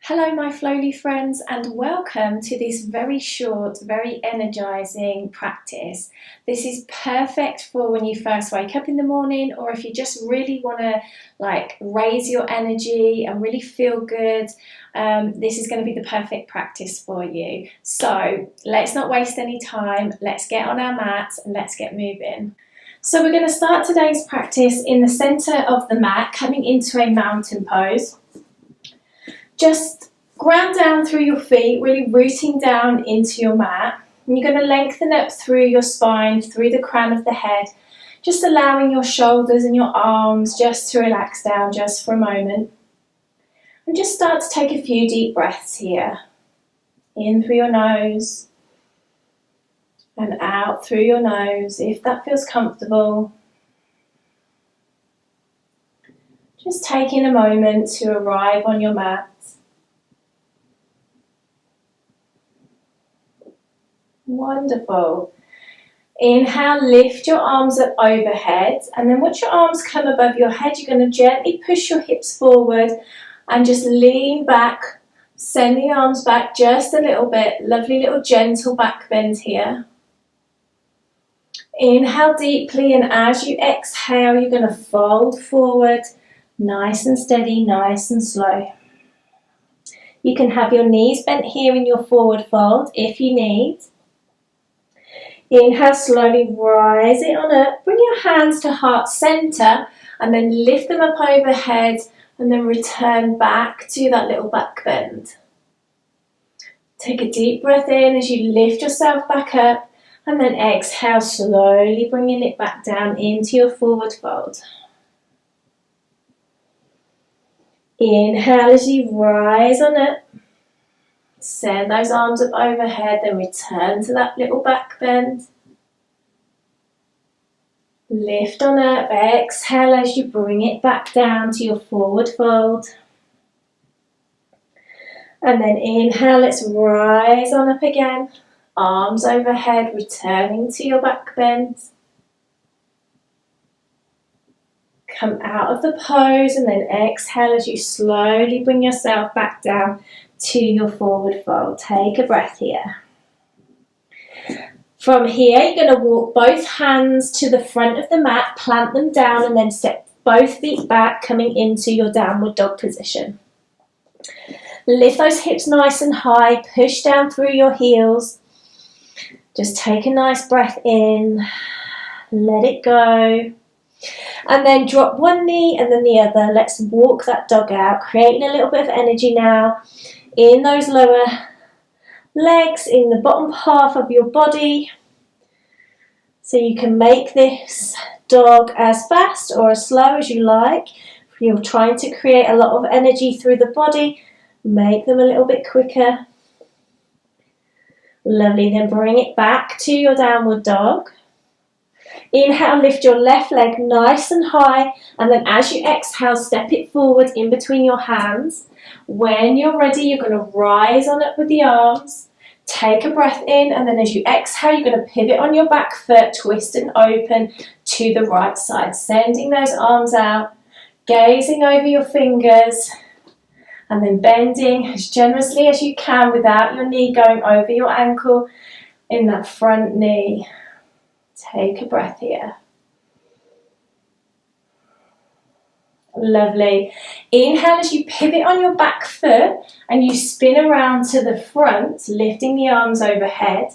Hello my Flowly friends, and welcome to this very short, very energizing practice. This is perfect for when you first wake up in the morning, or if you just really want to raise your energy and really feel good. This is going to be the perfect practice for you. So let's not waste any time. Let's get on our mats and let's get moving. So we're going to start today's practice in the center of the mat, coming into a mountain pose. Just ground down through your feet, really rooting down into your mat. And you're going to lengthen up through your spine, through the crown of the head, just allowing your shoulders and your arms just to relax down just for a moment. And just start to take a few deep breaths here. In through your nose and out through your nose, if that feels comfortable. Just taking a moment to arrive on your mat. Wonderful. Inhale, lift your arms up overhead, and then once your arms come above your head, you're going to gently push your hips forward and just lean back. Send the arms back just a little bit. Lovely little gentle back bend here. Inhale deeply, and as you exhale, you're going to fold forward, nice and steady, nice and slow. You can have your knees bent here in your forward fold if you need. Inhale, slowly rise it on up. Bring your hands to heart center and then lift them up overhead and then return back to that little back bend. Take a deep breath in as you lift yourself back up, and then exhale, slowly bringing it back down into your forward fold. Inhale as you rise on up. Send those arms up overhead, then return to that little back bend. Lift on up, exhale as you bring it back down to your forward fold. And then inhale, let's rise on up again. Arms overhead, returning to your back bend. Come out of the pose and then exhale as you slowly bring yourself back down to your forward fold. Take a breath here. From here, you're going to walk both hands to the front of the mat, plant them down, and then step both feet back, coming into your downward dog position. Lift those hips nice and high, push down through your heels. Just take a nice breath in, let it go. And then drop one knee and then the other. Let's walk that dog out, creating a little bit of energy now in those lower legs, in the bottom half of your body. So you can make this dog as fast or as slow as you like. If you're trying to create a lot of energy through the body, make them a little bit quicker. Lovely, then bring it back to your downward dog. Inhale, lift your left leg nice and high, and then as you exhale, step it forward in between your hands. When you're ready, you're going to rise on up with the arms. Take a breath in, and then as you exhale, you're going to pivot on your back foot, twist and open to the right side. Sending those arms out, gazing over your fingers, and then bending as generously as you can without your knee going over your ankle in that front knee. Take a breath here. Lovely. Inhale as you pivot on your back foot and you spin around to the front, lifting the arms overhead.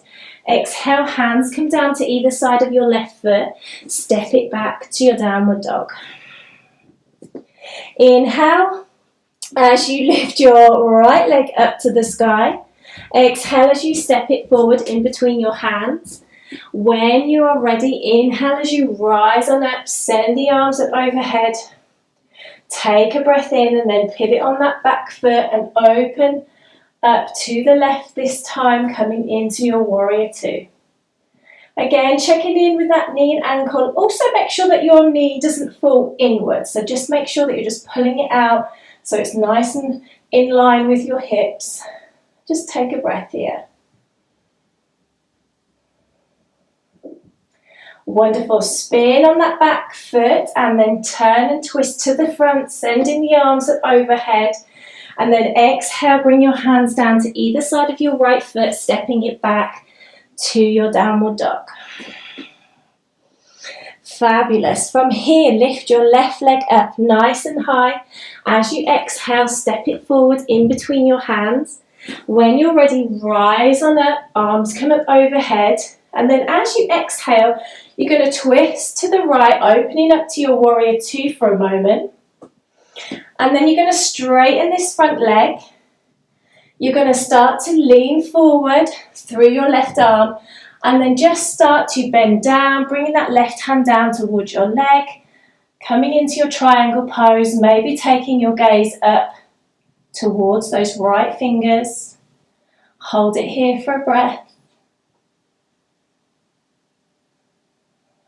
Exhale, hands come down to either side of your left foot. Step it back to your downward dog. Inhale as you lift your right leg up to the sky. Exhale as you step it forward in between your hands. When you are ready, inhale as you rise on up, send the arms up overhead. Take a breath in and then pivot on that back foot and open up to the left this time, coming into your warrior two. Again, checking in with that knee and ankle. Also make sure that your knee doesn't fall inwards. So just make sure that you're just pulling it out so it's nice and in line with your hips. Just take a breath here. Wonderful. Spin on that back foot and then turn and twist to the front, sending the arms up overhead. And then exhale, bring your hands down to either side of your right foot, stepping it back to your downward dog. Fabulous. From here, lift your left leg up nice and high. As you exhale, step it forward in between your hands. When you're ready, rise on up, arms come up overhead. And then as you exhale, you're going to twist to the right, opening up to your warrior two for a moment. And then you're going to straighten this front leg. You're going to start to lean forward through your left arm. And then just start to bend down, bringing that left hand down towards your leg, coming into your triangle pose, maybe taking your gaze up towards those right fingers. Hold it here for a breath.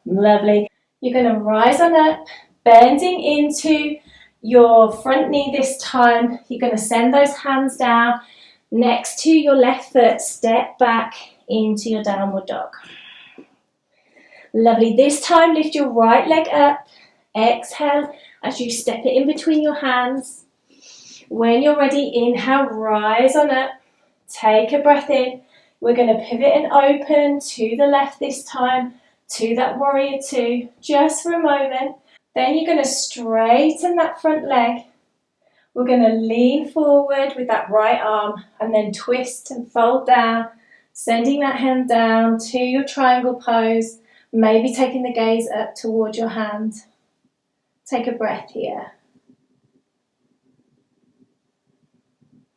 Lovely. You're going to rise on up, bending into your front knee this time. You're going to send those hands down next to your left foot, step back into your downward dog. Lovely. This time, lift your right leg up. Exhale as you step it in between your hands. When you're ready, inhale, rise on up. Take a breath in. We're going to pivot and open to the left this time, to that warrior two, just for a moment. Then you're going to straighten that front leg. We're going to lean forward with that right arm and then twist and fold down, sending that hand down to your triangle pose, maybe taking the gaze up towards your hand. Take a breath here.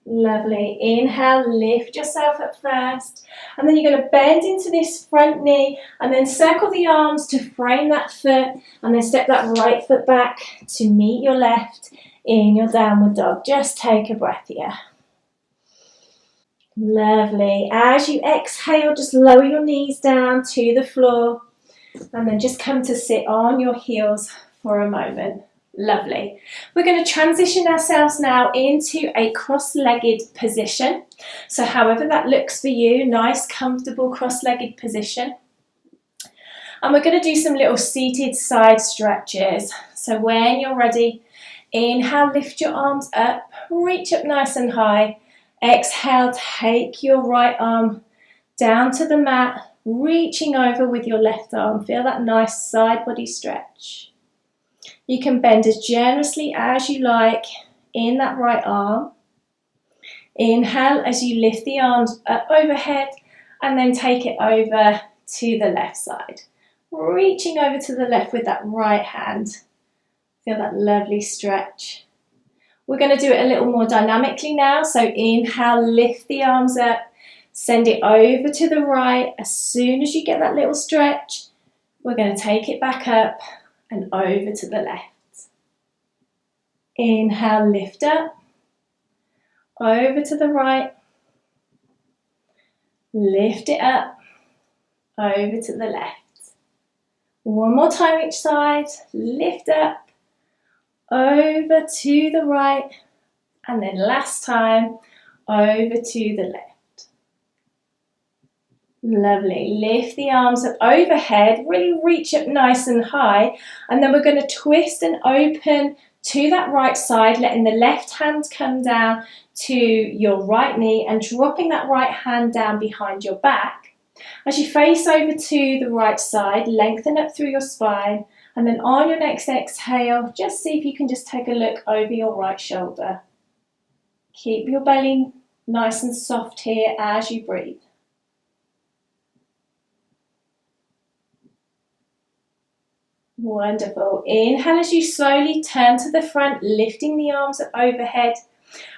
Lovely. Inhale, lift yourself up first. And then you're going to bend into this front knee and then circle the arms to frame that foot and then step that right foot back to meet your left in your downward dog. Just take a breath here. Lovely. As you exhale, just lower your knees down to the floor and then just come to sit on your heels for a moment. Lovely. We're going to transition ourselves now into a cross-legged position. So however that looks for you, nice, comfortable cross-legged position. And we're going to do some little seated side stretches. So when you're ready, inhale, lift your arms up, reach up nice and high. Exhale, take your right arm down to the mat, reaching over with your left arm. Feel that nice side body stretch. You can bend as generously as you like in that right arm. Inhale as you lift the arms up overhead and then take it over to the left side. Reaching over to the left with that right hand. Feel that lovely stretch. We're going to do it a little more dynamically now. So inhale, lift the arms up, send it over to the right. As soon as you get that little stretch, we're going to take it back up and over to the left. Inhale, lift up, over to the right, lift it up, over to the left. One more time each side, lift up, over to the right, and then last time, over to the left. Lovely. Lift the arms up overhead, really reach up nice and high, and then we're going to twist and open to that right side, letting the left hand come down to your right knee and dropping that right hand down behind your back. As you face over to the right side, lengthen up through your spine, and then on your next exhale, just see if you can just take a look over your right shoulder. Keep your belly nice and soft here as you breathe. Wonderful. Inhale as you slowly turn to the front, lifting the arms up overhead,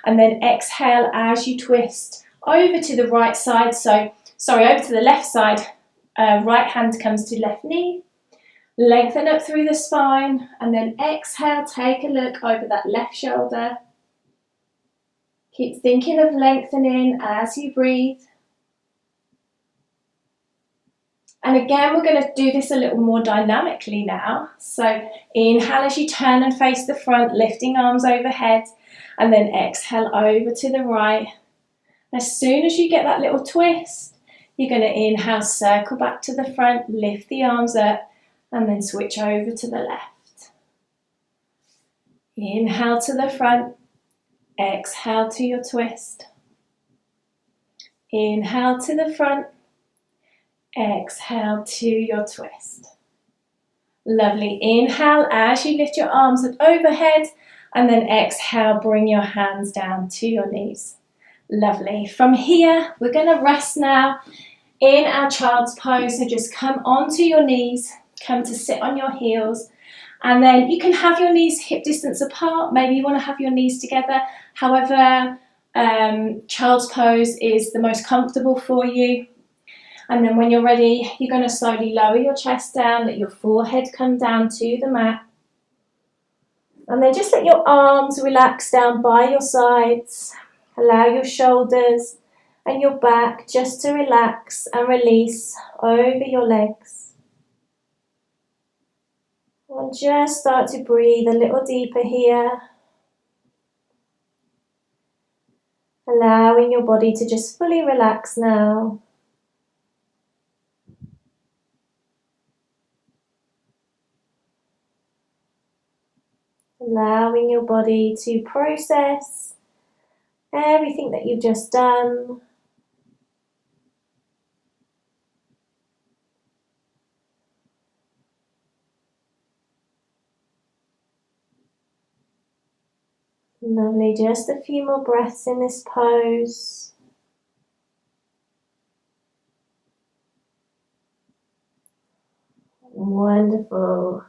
and then exhale as you twist over to the right side. Over to the left side. Right hand comes to left knee. Lengthen up through the spine, and then exhale, take a look over that left shoulder. Keep thinking of lengthening as you breathe. And again, we're going to do this a little more dynamically now. So inhale as you turn and face the front, lifting arms overhead, and then exhale over to the right. As soon as you get that little twist, you're going to inhale, circle back to the front, lift the arms up, and then switch over to the left. Inhale to the front, Exhale to your twist. Inhale to the front. Exhale to your twist. Lovely. Inhale as you lift your arms up overhead, and then exhale, bring your hands down to your knees. Lovely. From here, we're going to rest now in our child's pose. So just come onto your knees, come to sit on your heels, and then you can have your knees hip distance apart. Maybe you want to have your knees together. However, child's pose is the most comfortable for you. And then when you're ready, you're going to slowly lower your chest down, let your forehead come down to the mat. And then just let your arms relax down by your sides. Allow your shoulders and your back just to relax and release over your legs. And just start to breathe a little deeper here. Allowing your body to just fully relax now. Allowing your body to process everything that you've just done. Lovely, just a few more breaths in this pose. Wonderful.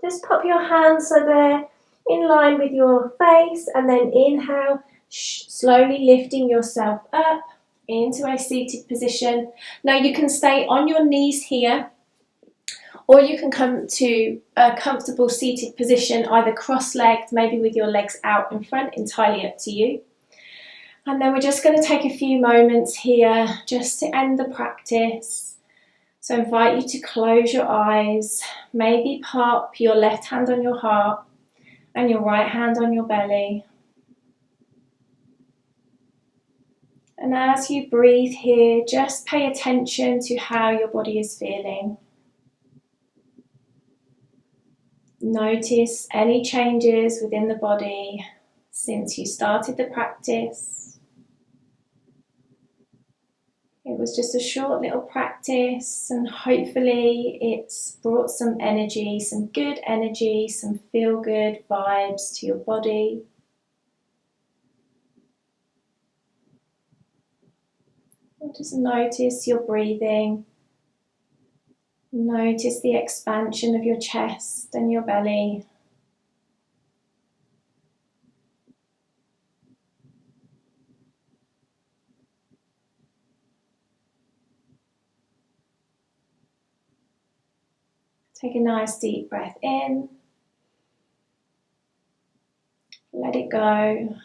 Just pop your hands so they're in line with your face, and then inhale, slowly lifting yourself up into a seated position. Now you can stay on your knees here, or you can come to a comfortable seated position, either cross-legged, maybe with your legs out in front, entirely up to you. And then we're just going to take a few moments here just to end the practice. So I invite you to close your eyes, maybe pop your left hand on your heart and your right hand on your belly. And as you breathe here, just pay attention to how your body is feeling. Notice any changes within the body since you started the practice. It was just a short little practice, and hopefully it's brought some energy, some good energy, some feel-good vibes to your body. And just notice your breathing. Notice the expansion of your chest and your belly. Take a nice deep breath in. Let it go.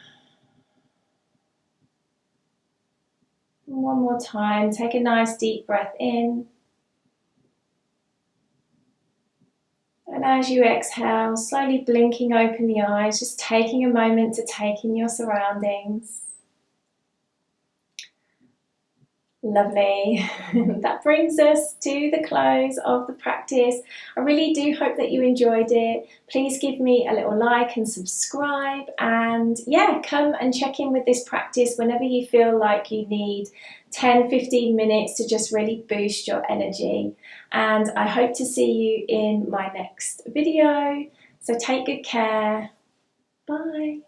One more time. Take a nice deep breath in. And as you exhale, slowly blinking open the eyes, just taking a moment to take in your surroundings. Lovely. That brings us to the close of the practice. I really do hope that you enjoyed it. Please give me a little like and subscribe, and yeah, come and check in with this practice whenever you feel like you need 10-15 minutes to just really boost your energy. And I hope to see you in my next video. So take good care. Bye.